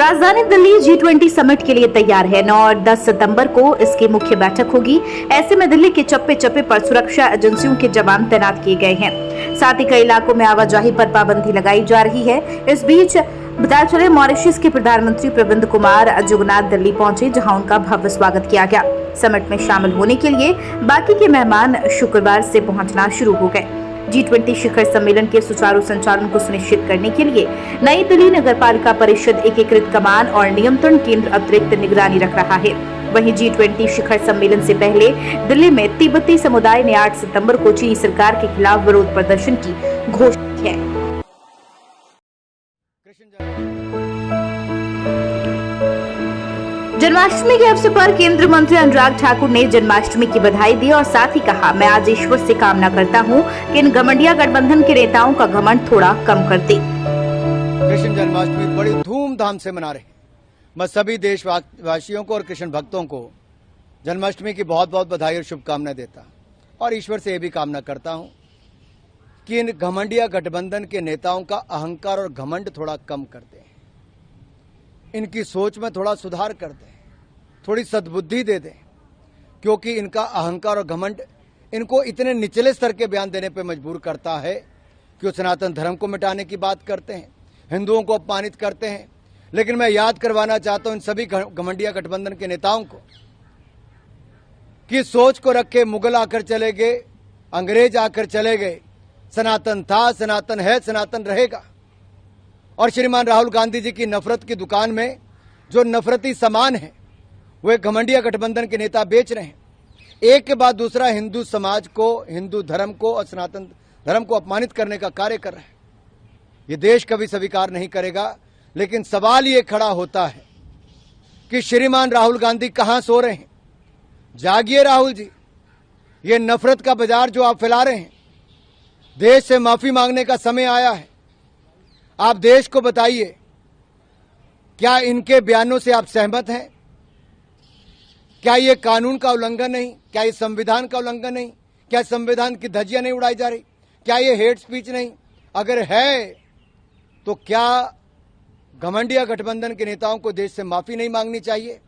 राजधानी Delhi G20 summit के लिए तैयार है। 9 और 10 सितंबर को इसकी मुख्य बैठक होगी। ऐसे में दिल्ली के चप्पे चप्पे पर सुरक्षा एजेंसियों के जवान तैनात किए गए हैं। साथ ही कई इलाकों में आवाजाही पर पाबंदी लगाई जा रही है। इस बीच बताया चले मॉरिशस के प्रधानमंत्री प्रविंद कुमार जुगनाथ दिल्ली पहुंचे, जहां उनका भव्य स्वागत किया गया। समिट में शामिल होने के लिए बाकी के मेहमान शुक्रवार से पहुंचना शुरू हो गए। G20 शिखर सम्मेलन के सुचारू संचालन को सुनिश्चित करने के लिए नई दिल्ली नगरपालिका परिषद एकीकृत कमान और नियंत्रण केंद्र अतिरिक्त निगरानी रख रहा है। वहीं G20 शिखर सम्मेलन से पहले दिल्ली में तिब्बती समुदाय ने 8 सितंबर को चीनी सरकार के खिलाफ विरोध प्रदर्शन की घोषणा की है। जन्माष्टमी के अवसर पर केंद्रीय मंत्री अनुराग ठाकुर ने जन्माष्टमी की बधाई दी और साथ ही कहा, मैं आज ईश्वर से कामना करता हूं कि इन घमंडिया गठबंधन के नेताओं का घमंड थोड़ा कम कर दे। कृष्ण जन्माष्टमी बड़ी धूमधाम से मना रहे हैं। मैं सभी देशवासियों को और कृष्ण भक्तों को जन्माष्टमी की बहुत बहुत बधाई और शुभकामनाएं देता और ईश्वर से यह भी कामना करता हूं कि इन घमंडिया गठबंधन के नेताओं का अहंकार और घमंड थोड़ा कम कर दें, इनकी सोच में थोड़ा सुधार कर दें, थोड़ी सद्बुद्धि दे दें, क्योंकि इनका अहंकार और घमंड इनको इतने निचले स्तर के बयान देने पर मजबूर करता है कि वो सनातन धर्म को मिटाने की बात करते हैं, हिंदुओं को अपमानित करते हैं। लेकिन मैं याद करवाना चाहता हूं इन सभी घमंडिया गठबंधन के नेताओं को कि सोच को रखे मुगल आकर चले गए, अंग्रेज आकर चले गए, सनातन था, सनातन है, सनातन रहेगा। और श्रीमान राहुल गांधी जी की नफरत की दुकान में जो नफरती सामान है वे घमंडिया गठबंधन के नेता बेच रहे हैं। एक के बाद दूसरा हिंदू समाज को, हिंदू धर्म को और सनातन धर्म को अपमानित करने का कार्य कर रहे हैं। ये देश कभी स्वीकार नहीं करेगा। लेकिन सवाल ये खड़ा होता है कि श्रीमान राहुल गांधी कहां सो रहे हैं? जागिए राहुल जी, ये नफरत का बाजार जो आप फैला रहे हैं, देश से माफी मांगने का समय आया है। आप देश को बताइए, क्या इनके बयानों से आप सहमत हैं? क्या ये कानून का उल्लंघन नहीं? क्या ये संविधान का उल्लंघन नहीं? क्या संविधान की धज्जियां नहीं उड़ाई जा रही? क्या ये हेट स्पीच नहीं? अगर है तो क्या घमंडिया गठबंधन के नेताओं को देश से माफी नहीं मांगनी चाहिए?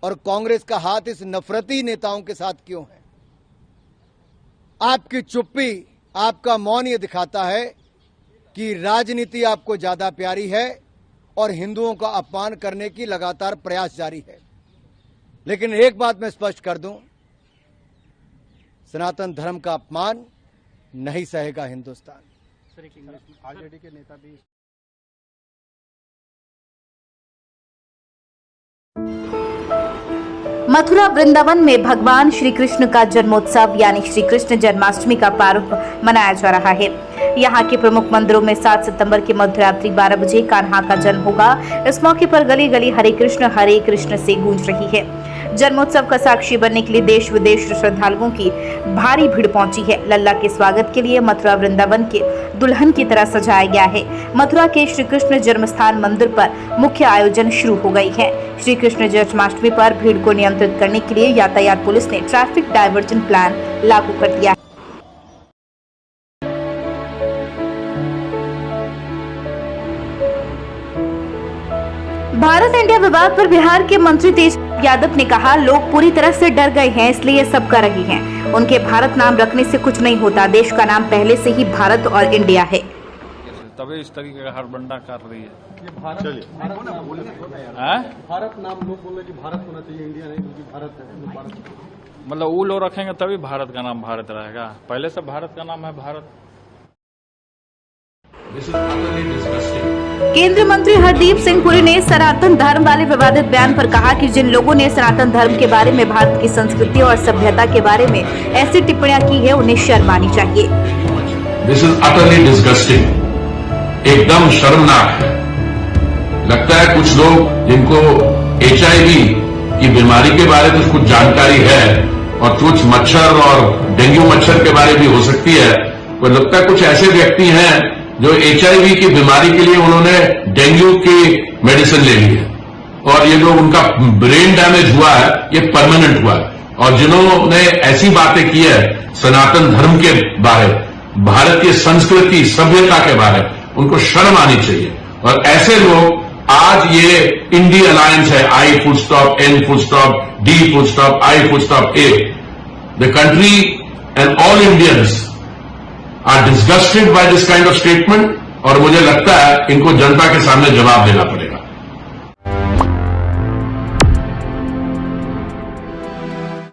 और कांग्रेस का हाथ इस नफरती नेताओं के साथ क्यों है? आपकी चुप्पी, आपका मौन ये दिखाता है कि राजनीति आपको ज्यादा प्यारी है और हिंदुओं का अपमान करने की लगातार प्रयास जारी है। लेकिन एक बात मैं स्पष्ट कर दूं, सनातन धर्म का अपमान नहीं सहेगा हिंदुस्तान। आरजेडी के नेता भी मथुरा वृंदावन में भगवान श्री कृष्ण का जन्मोत्सव यानी श्री कृष्ण जन्माष्टमी का पर्व मनाया जा रहा है। यहाँ के प्रमुख मंदिरों में 7 सितंबर की मध्यरात्रि 12 बजे कान्हा का जन्म होगा। इस मौके पर गली गली हरे कृष्ण से गूंज रही है। जन्मोत्सव का साक्षी बनने के लिए देश विदेश श्रद्धालुओं की भारी भीड़ पहुंची है। लल्ला के स्वागत के लिए मथुरा वृंदावन के दुल्हन की तरह सजाया गया है। मथुरा के श्री कृष्ण जन्मस्थान मंदिर पर मुख्य आयोजन शुरू हो गई है। श्री कृष्ण जन्माष्टमी पर भीड़ को नियंत्रित करने के लिए यातायात पुलिस ने ट्रैफिक डायवर्जन प्लान लागू कर दिया है। भारत इंडिया विवाद पर बिहार के मंत्री तेज यादव ने कहा, लोग पूरी तरह से डर गए हैं, इसलिए सब कर रही हैं। उनके भारत नाम रखने से कुछ नहीं होता, देश का नाम पहले से ही भारत और इंडिया है। तभी इस तरीके का हड़बंडा कर रही है। भारत नाम लोग बोल रहे कि भारत होना चाहिए, इंडिया नहीं, क्योंकि भारत है। मतलब वो लोग रखेंगे तभी भारत का नाम भारत रहेगा, पहले से भारत का नाम है भारत। केंद्रीय मंत्री हरदीप सिंह पुरी ने सनातन धर्म वाले विवादित बयान पर कहा कि जिन लोगों ने सनातन धर्म के बारे में, भारत की संस्कृति और सभ्यता के बारे में ऐसी टिप्पणियां की है, उन्हें शर्म आनी चाहिए। दिस इज अटरली डिस्गस्टिंग, एकदम शर्मनाक है। लगता है कुछ लोग जिनको HIV की बीमारी के बारे में कुछ जानकारी है और कुछ मच्छर और डेंगू मच्छर के बारे में भी हो सकती है, तो लगता है कुछ ऐसे व्यक्ति हैं जो HIV की बीमारी के लिए उन्होंने डेंगू की मेडिसिन ले ली है और ये जो उनका ब्रेन डैमेज हुआ है ये परमानेंट हुआ है। और जिन्होंने ऐसी बातें की है सनातन धर्म के बारे, भारत की संस्कृति सभ्यता के बारे, उनको शर्म आनी चाहिए। और ऐसे लोग आज ये इंडी अलायंस है, I full stop, N full stop, D full stop, I full stop, A. The country and all Indians are disgusted by this kind of statement और मुझे लगता है इनको जनता के सामने जवाब देना पड़ेगा.